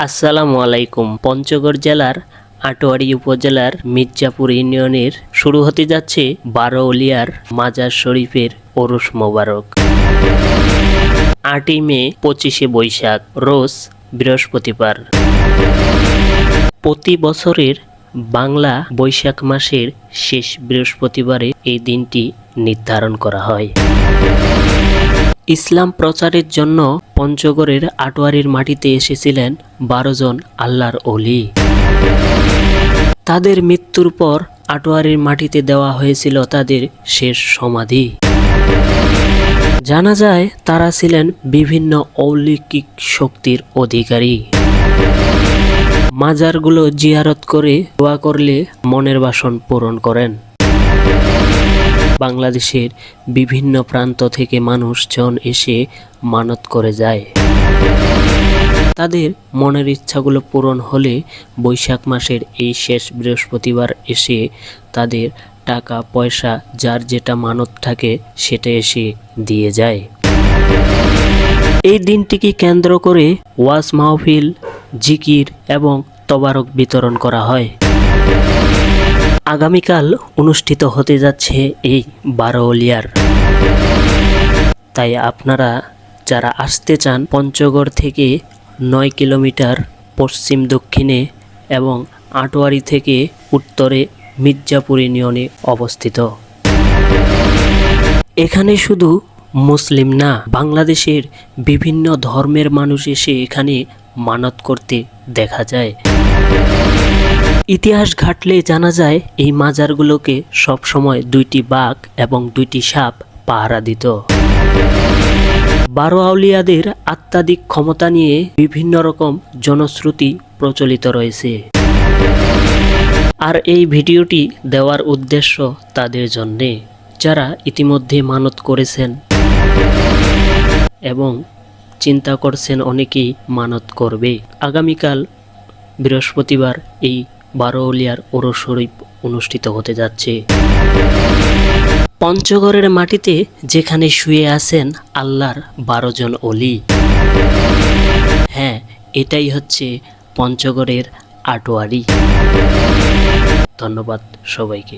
আসসালামু আলাইকুম। পঞ্চগড় জেলার আটোয়ারী উপজেলার মির্জাপুর ইউনিয়নের শুরু হতে যাচ্ছে বারোউলিয়ার মাজার শরীফের ওরস মোবারক। 8ই মে 25শে বৈশাখ রোজ বৃহস্পতিবার। প্রতি বছরের বাংলা বৈশাখ মাসের শেষ বৃহস্পতিবারে এই দিনটি নির্ধারণ করা হয়। ইসলাম প্রচারের জন্য পঞ্চগড়ের আটোয়ারীর মাটিতে এসেছিলেন 12 জন আল্লাহর ওলি। তাদের মৃত্যুর পর আটোয়ারীর মাটিতে দেওয়া হয়েছিল তাদের শেষ সমাধি। জানা যায় তারা ছিলেন বিভিন্ন অলৌকিক শক্তির অধিকারী। মাজারগুলো জিয়ারত করে দোয়া করলে মনের বাসন পূরণ করেন। বাংলাদেশের বিভিন্ন প্রান্ত থেকে মানুষজন এসে মানত করে যায়। তাদের মনের ইচ্ছাগুলো পূরণ হলে বৈশাখ মাসের এই শেষ বৃহস্পতিবার এসে তাদের টাকা পয়সা যার যেটা মানত থাকে সেটা এসে দিয়ে যায়। এই দিনটিকে কেন্দ্র করে ওয়াজ মাহফিল, জিকির এবং তবারক বিতরণ করা হয়। আগামীকাল অনুষ্ঠিত হতে যাচ্ছে এই বারোউলিয়ার। তাই আপনারা যারা আসতে চান পঞ্চগড় থেকে 9 কিলোমিটার পশ্চিম দক্ষিণে এবং আটোয়ারী থেকে উত্তরে মির্জাপুর ইউনিয়নে অবস্থিত। এখানে শুধু মুসলিম না, বাংলাদেশের বিভিন্ন ধর্মের মানুষ এসে এখানে মানত করতে দেখা যায়। ইতিহাস ঘাটলে জানা যায় এই মাজারগুলোকে সবসময় 2টি বাঘ এবং 2টি সাপ পাহারা দিত। বারোউলিয়াদের আধ্যাত্মিক ক্ষমতা নিয়ে বিভিন্ন রকম জনশ্রুতি প্রচলিত রয়েছে। আর এই ভিডিওটি দেওয়ার উদ্দেশ্য তাদের জন্যে যারা ইতিমধ্যে মানত করেছেন এবং চিন্তা করছেন অনেকেই মানত করবে। আগামীকাল বৃহস্পতিবার এই বারোউলিয়ার ওরস শরীফ অনুষ্ঠিত হতে যাচ্ছে। পঞ্চগড়ের মাটিতে যেখানে শুয়ে আছেন আল্লাহর 12 জন ওলি। হ্যাঁ, এটাই হচ্ছে পঞ্চগড়ের আটোয়ারী। ধন্যবাদ সবাইকে।